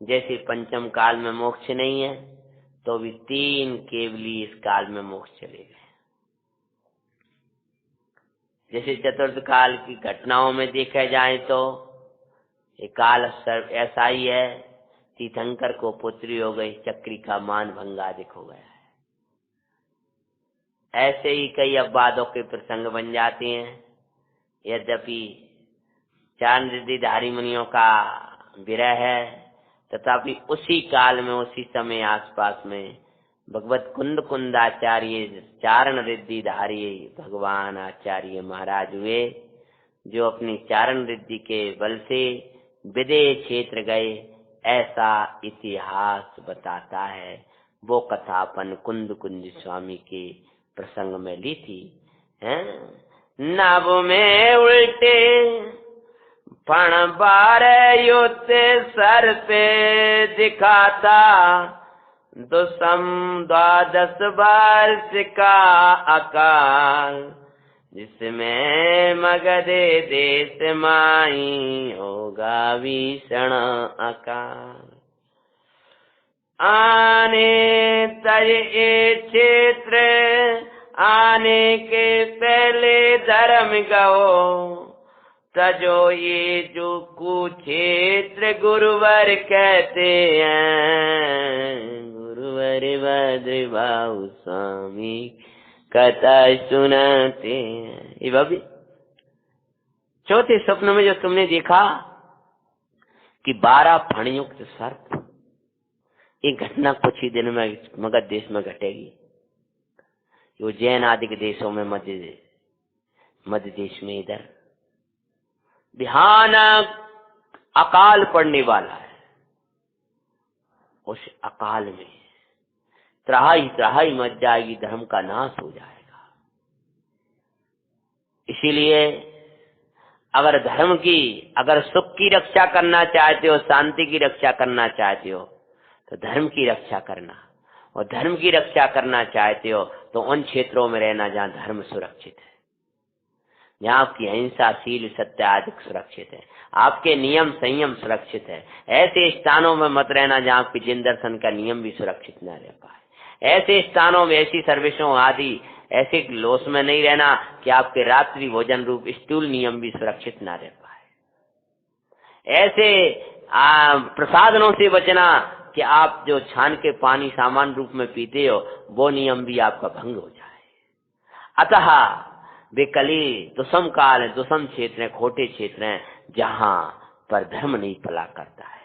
जैसे पंचम काल में मोक्ष नहीं है, तो भी 3 केवली इस काल में मोक्ष चले गए। जैसे चतुर्थ काल की घटनाओं में देखा जाए तो ये काल ऐसा ही है। तीर्थंकर को पुत्री हो गई, चक्री का मान भंगादिक हो गया है। ऐसे ही कई अपवादों के प्रसंग बन जाते हैं। यद्यपि चारण रिद्धिधारी मुनियों का विरह है, तथापि उसी काल में, उसी समय आसपास में भगवत कुंद कुंदाचार्य चारण रिद्धिधारी भगवान आचार्य महाराज हुए, जो अपनी चारण रिद्धि के बल से विदेह क्षेत्र गए, ऐसा इतिहास बताता है। वो कथा अपन कुंद कुंज स्वामी के प्रसंग में ली थी। हैं? नाभ में उल्टे फण बारह योते सर पे दिखाता, दुसम द्वादश वर्ष का अकाल, जिसमें मगध देश माई होगा भीषण अकाल। आने तज ये क्षेत्र आने के पहले धर्म गओ, तजो ये जो कुक्षेत्र गुरुवर कहते हैं, गुरुवर भद्रबाहु स्वामी कथा सुनाते हैं। ये बाबी चौथे स्वप्न में जो तुमने देखा कि 12 फणयुक्त सर्प, ये घटना कुछ ही दिन में मगध देश में घटेगी। जो जैन आदि के देशों में मध्य देश में इधर भयानक अकाल पड़ने वाला है। उस अकाल में त्राही मच जाएगी, धर्म का नाश हो जाएगा। इसीलिए अगर सुख की रक्षा करना चाहते हो, शांति की रक्षा करना चाहते हो, तो धर्म की रक्षा करना, और धर्म की रक्षा करना चाहते हो तो उन क्षेत्रों में रहना जहाँ धर्म सुरक्षित है, जहाँ आपकी अहिंसा, शील, सत्य आदि सुरक्षित है, आपके नियम संयम सुरक्षित है। ऐसे स्थानों में मत रहना जहाँ आपकी जिन दर्शन का नियम भी सुरक्षित न रह पाए। ऐसे स्थानों में, ऐसी सर्विसों आदि ऐसे लोस में नहीं रहना कि आपके रात्रि भोजन रूप स्टूल नियम भी सुरक्षित न रह पाए। ऐसे प्रसादनों से बचना कि आप जो छान के पानी सामान्य रूप में पीते हो, वो नियम भी आपका भंग हो जाए। अतः वे कली दुसम काल है, दुसम क्षेत्र है, खोटे क्षेत्र हैं, जहां पर धर्म नहीं पला करता है।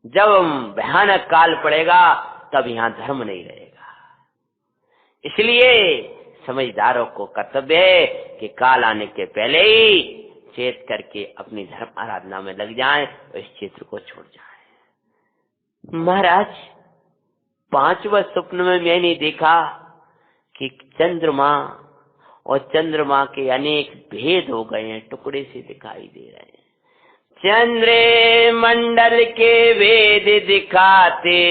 जब भयानक काल पड़ेगा तब यहाँ धर्म नहीं रहेगा। इसलिए समझदारों को कर्तव्य है कि काल आने के पहले ही चेत करके अपनी धर्म आराधना में लग जाएं और इस क्षेत्र को छोड़ जाएं। महाराज, 5वें स्वप्न में मैंने देखा कि चंद्रमा और चंद्रमा के अनेक भेद हो गए हैं, टुकड़े से दिखाई दे रहे हैं। चंद्र मंडल के भेद दिखाते,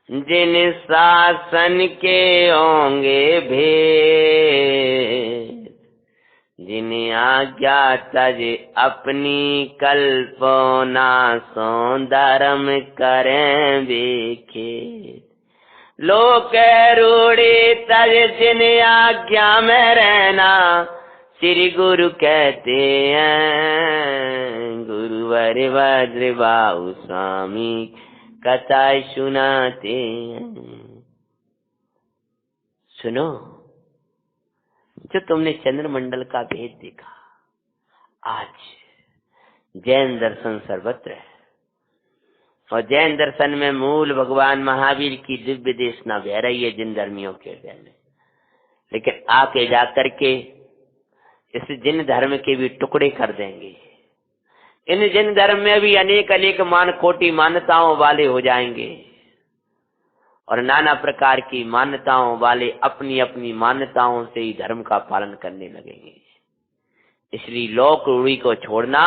जिन शासन के होंगे भेद, जिन आज्ञा तज अपनी कल्पना सो धर्म करें बेखेद। लोक रूढ़ी तज जिन आज्ञा में रहना, श्री गुरु कहते हैं, गुरुवर भद्रबाहु स्वामी कथा सुनाते हैं। सुनो, जो तुमने चंद्रमंडल का भेद देखा, आज जैन दर्शन सर्वत्र है, और जैन दर्शन में मूल भगवान महावीर की दिव्य देशना बह रही है जिन धर्मियों के हृदय में। लेकिन आके जाकर के इस जिन धर्म के भी टुकड़े कर देंगे। इन जिन धर्म में भी अनेक अनेक खोटी मान्यताओं वाले हो जाएंगे, और नाना प्रकार की मान्यताओं वाले अपनी अपनी मान्यताओं से ही धर्म का पालन करने लगेंगे। इसलिए लोक रूढ़ी को छोड़ना,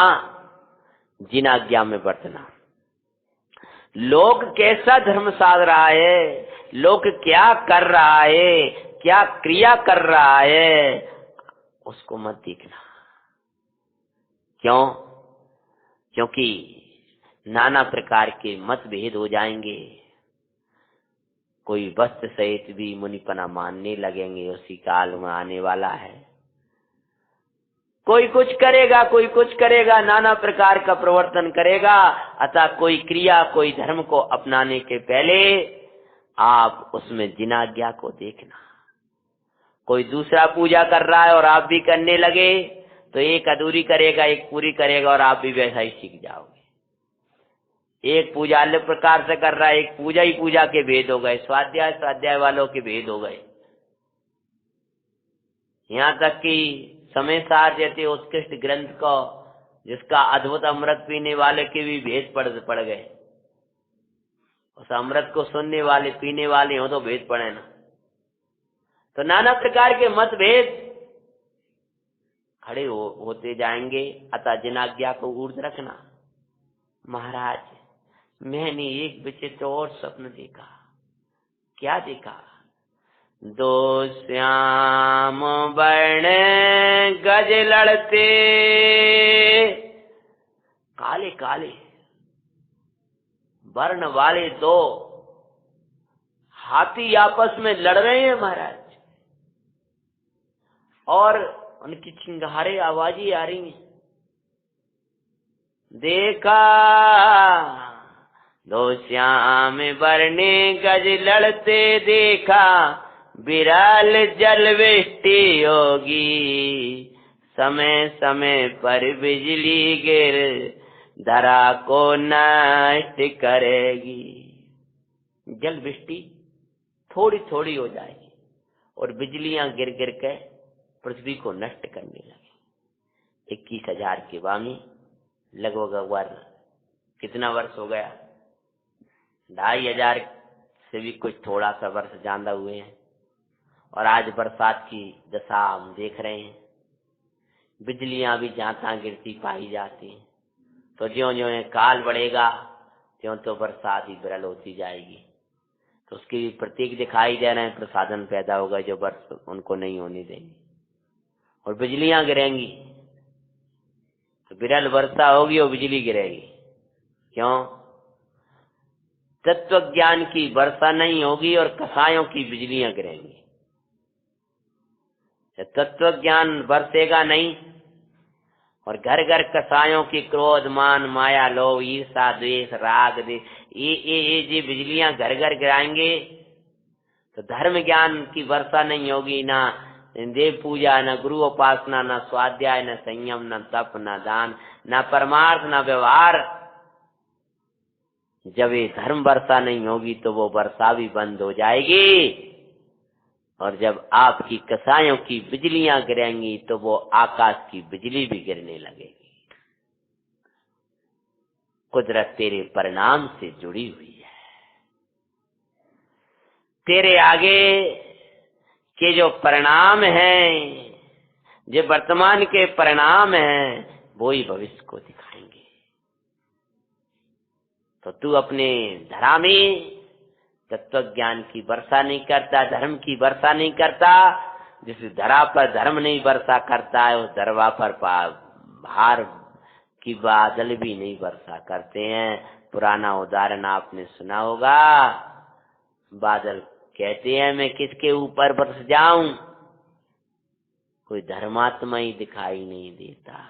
जिन आज्ञा में बरतना। लोक कैसा धर्म साध रहा है, लोक क्या कर रहा है, क्या क्रिया कर रहा है, उसको मत देखना। क्यों? क्योंकि नाना प्रकार के मतभेद हो जाएंगे। कोई वस्त्र सहित भी मुनिपना मानने लगेंगे, उसी काल में आने वाला है। कोई कुछ करेगा, कोई कुछ करेगा, नाना प्रकार का प्रवर्तन करेगा। अतः कोई क्रिया, कोई धर्म को अपनाने के पहले आप उसमें जिनाज्ञा को देखना। कोई दूसरा पूजा कर रहा है और आप भी करने लगे तो एक अधूरी करेगा, एक पूरी करेगा, और आप भी वैसा ही सीख जाओगे। एक पूजा अलग प्रकार से कर रहा है, एक पूजा ही पूजा के भेद हो गए, स्वाध्याय वालों के भेद हो गए। यहाँ तक कि समय सार जैसे उत्कृष्ट ग्रंथ को, जिसका अद्भुत अमृत पीने वाले के भी भेद पड़ गए। और उस अमृत को सुनने वाले पीने वाले हो तो भेद पड़े ना। तो नाना प्रकार के मतभेद खड़े होते जाएंगे। अतः जिनाज्ञा को ऊर्ध रखना। महाराज, मैंने एक विचित्र और स्वप्न देखा। क्या देखा? दो श्याम वर्ण गज लड़ते, काले काले वर्ण वाले दो हाथी आपस में लड़ रहे हैं महाराज, और उनकी चिंगारे आवाजें आ रही हैं। देखा दो श्याम वर्णे गज लड़ते, देखा विराल जल वृष्टि होगी, समय समय पर बिजली गिर धरा को नष्ट करेगी। जल वृष्टि थोड़ी थोड़ी हो जाएगी और बिजलियां गिर गिर के पृथ्वी को नष्ट करने लगे। 21,000 के वामी लगभग कितना वर्ष हो गया? 2,500 से भी कुछ थोड़ा सा वर्ष ज्यादा हुए हैं। और आज बरसात की दशा हम देख रहे हैं। बिजलियां भी जहां तहां गिरती पाई जाती हैं। तो ज्यों ज्यों ये काल बढ़ेगा त्यों तो बरसात ही विरल होती जाएगी। तो उसके प्रतीक दिखाई दे रहे हैं। प्रसादन पैदा होगा जो वर्ष उनको नहीं होने देंगे, और बिजलियां गिरेंगी तो विरल वर्षा होगी और बिजली गिरेगी। क्यों? तत्व ज्ञान की वर्षा नहीं होगी और कसायों की बिजलियां गिरेंगी। तत्व ज्ञान बरसेगा नहीं और घर घर कसायों की क्रोध मान माया लोभ ईर्षा द्वेष राग ये बिजलियां घर घर गिराएंगे तो धर्म ज्ञान की वर्षा नहीं होगी। ना देव पूजा, न गुरु उपासना, न स्वाध्याय, न संयम, न तप, न दान, न परमार्थ, न व्यवहार। जब ये धर्म वर्षा नहीं होगी तो वो वर्षा भी बंद हो जाएगी। और जब आपकी कसायों की बिजलियां गिरेंगी तो वो आकाश की बिजली भी गिरने लगेगी। कुदरत तेरे परिणाम से जुड़ी हुई है। तेरे आगे के जो परिणाम हैं, जो वर्तमान के परिणाम हैं, वो ही भविष्य को दिखाएंगे। तो तू अपने धरा में तत्व ज्ञान की वर्षा नहीं करता, धर्म की वर्षा नहीं करता। जिस धरा पर धर्म नहीं वर्षा करता है उस धरवा पर भार की बादल भी नहीं वर्षा करते हैं। पुराना उदाहरण आपने सुना होगा। बादल कहते हैं मैं किसके ऊपर बरस जाऊं, कोई धर्मात्मा ही दिखाई नहीं देता।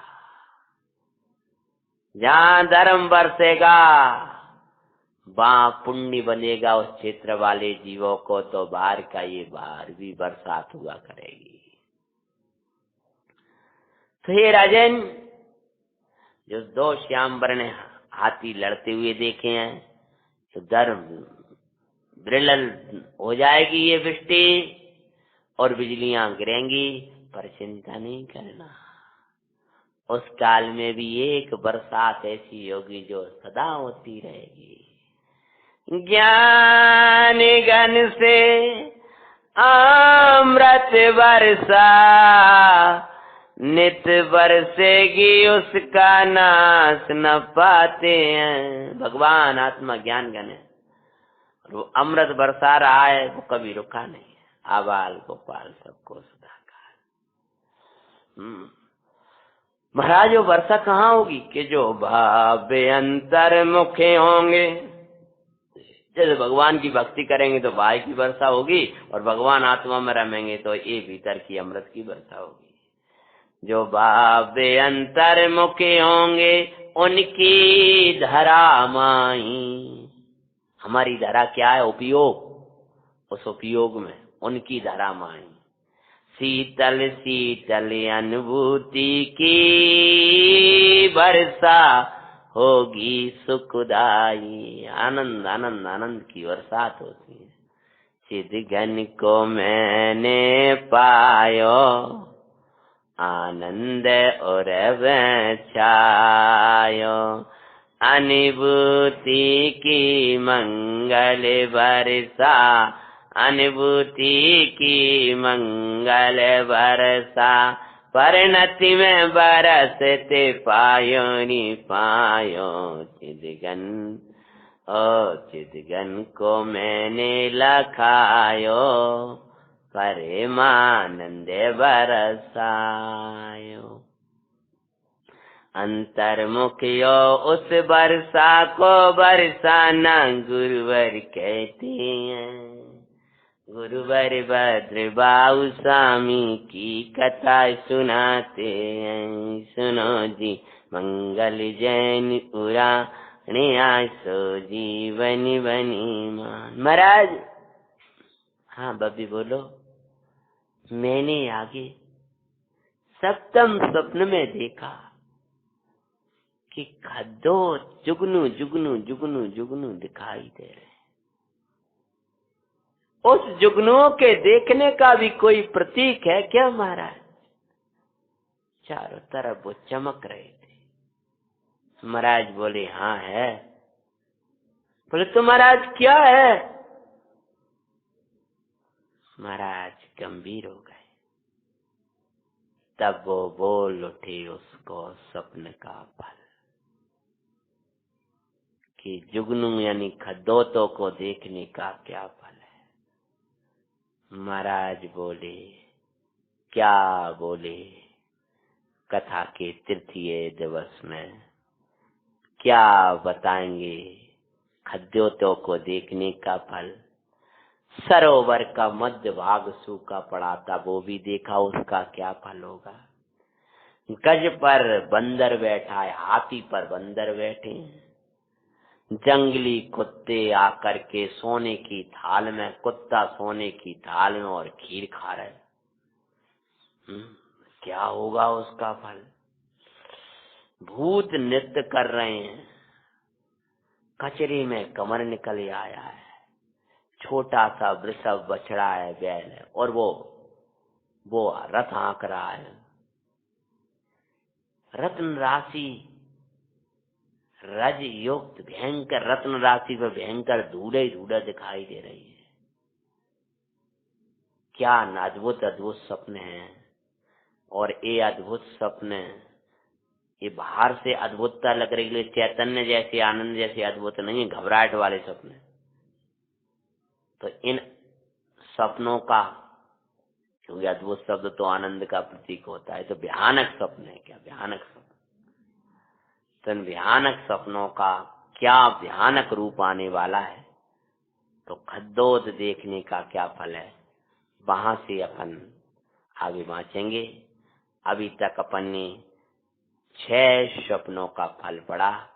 जहां धर्म बरसेगा वहां पुण्य बनेगा उस क्षेत्र वाले जीवों को, तो बाहर का ये बाहर भी बरसात हुआ करेगी। तो हे राजन, जो दो श्याम वर्ण हाथी लड़ते हुए देखे हैं तो धर्म विरल हो जाएगी ये वृष्टि और बिजलियां गिरेंगी। पर चिंता नहीं करना, उस काल में भी एक बरसात ऐसी होगी जो सदा होती रहेगी। ज्ञान गन से अमृत वर्षा नित बरसेगी, उसका नाश न पाते हैं। भगवान आत्मा ज्ञान गन है, वो अमृत बरसा रहा है, वो कभी रुका नहीं है। आबाल गोपाल सबको सदाकाल। महाराज वो वर्षा कहाँ होगी कि जो भावे अंतर मुखे होंगे। जैसे भगवान की भक्ति करेंगे तो बाहर की वर्षा होगी, और भगवान आत्मा में रमेंगे तो ये भीतर की अमृत की वर्षा होगी। जो भावे अंतर मुखे होंगे उनकी धरा माई। हमारी धरा क्या है? उपयोग। उस उपयोग में उनकी धरा माई। शीतल शीतल अनुभूति की वर्षा होगी सुखदाई। आनंद आनंद आनंद की बरसात होती है। सिद्ध घन को मैंने पायो आनंद और छायो, अनुभूति की मंगल वर्षा, अनुभूति की मंगल वर्षा, परिणति में बरसते पायो नि पायो चिदगन, ओ चिदगन को मैंने लखायो, प्रेमानंद बरसायो। अंतर्मुखियो उस वर्षा को बरसाना गुरुवर कहते हैं। गुरुवर भद्रबाहु स्वामी की कथा सुनाते हैं। सुनो जी मंगल जैन पुराणे आसो जीवन बनी मान। महाराज, हाँ बब्बी बोलो। मैंने आगे सप्तम स्वप्न में देखा कि खद्दो जुगनू जुगनू जुगनू जुगनू दिखाई दे रहे। उस जुगनुओं के देखने का भी कोई प्रतीक है क्या महाराज? चारों तरफ वो चमक रहे थे। महाराज बोले हाँ है। बोले तो महाराज क्या है? महाराज गंभीर हो गए। तब वो बोल उठे उसको स्वप्न का फल, कि जुगनू यानी खद्दोतों को देखने का क्या फल है। महाराज बोले क्या बोले? कथा के तृतीय दिवस में क्या बताएंगे खद्दोतों को देखने का फल? सरोवर का मध्य भाग सूखा पड़ा था, वो भी देखा, उसका क्या फल होगा? गज पर बंदर बैठा है, हाथी पर बंदर बैठे हैं। जंगली कुत्ते आकर के सोने की थाल में, कुत्ता सोने की थाल में और खीर खा रहे। क्या होगा उसका फल? भूत नृत्य कर रहे हैं, कचरे में कमर निकल आया है, छोटा सा वृषभ बछड़ा है, बैल है, और वो रथ हाँक रहा है। रत्न राशि रज युक्त भयंकर रत्न राशि पर भयंकर धूले धूले दिखाई दे रही है। क्या अद्भुत अद्भुत स्वप्न है। और ये अद्भुत स्वप्न, ये बाहर से अद्भुतता लग रही है, चैतन्य जैसे आनंद जैसे अद्भुत नहीं है, घबराहट वाले स्वप्न। तो इन स्वप्नों का, क्योंकि अद्भुत शब्द तो आनंद का प्रतीक होता है, तो भयानक स्वप्न है क्या? भयानक स्वप्न। तो इन भयानक सपनों का क्या भयानक रूप आने वाला है, तो खद्दोत देखने का क्या फल है, वहां से अपन आगे बाँचेंगे। अभी तक अपन ने 6 स्वप्नों का फल पढ़ा।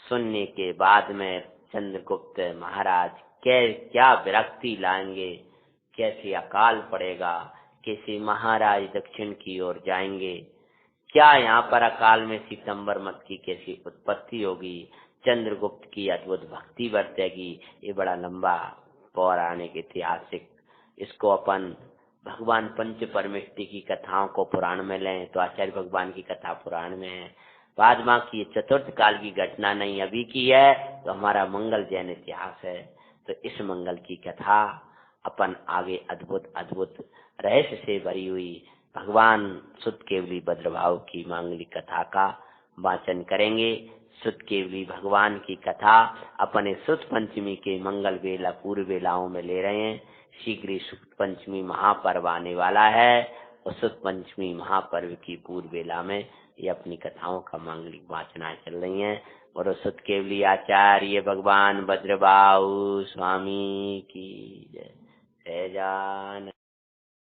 सुनने के बाद में चंद्रगुप्त महाराज क्या विरक्ति लाएंगे, कैसे अकाल पड़ेगा, कैसे महाराज दक्षिण की ओर जाएंगे, क्या यहाँ पर अकाल में सितंबर मत की कैसी उत्पत्ति होगी, चंद्रगुप्त की अद्भुत भक्ति बरतेगी। ये बड़ा लंबा पौराणिक ऐतिहासिक, इसको अपन भगवान पंच परमेष्टि की कथाओं को पुराण में लें तो आचार्य भगवान की कथा पुराण में है। बाद बाकी चतुर्थ काल की घटना नहीं अभी की है, तो हमारा मंगल जैन इतिहास है। तो इस मंगल की कथा अपन आगे अद्भुत अद्भुत रहस्य से भरी हुई भगवान सुत केवली भद्रभाव की मांगलिक कथा का वाचन करेंगे। सुत केवली भगवान की कथा अपने सुत पंचमी के मंगल वेला पूर्व वेलाओं में ले रहे हैं। शीघ्र ही सुत पंचमी महापर्व आने वाला है, और सुत पंचमी महापर्व की पूर्व वेला में ये अपनी कथाओं का मांगलिक वाचनाएं चल रही हैं। और सुत केवली आचार्य भगवान भद्रभाव स्वामी की जय। जय जान।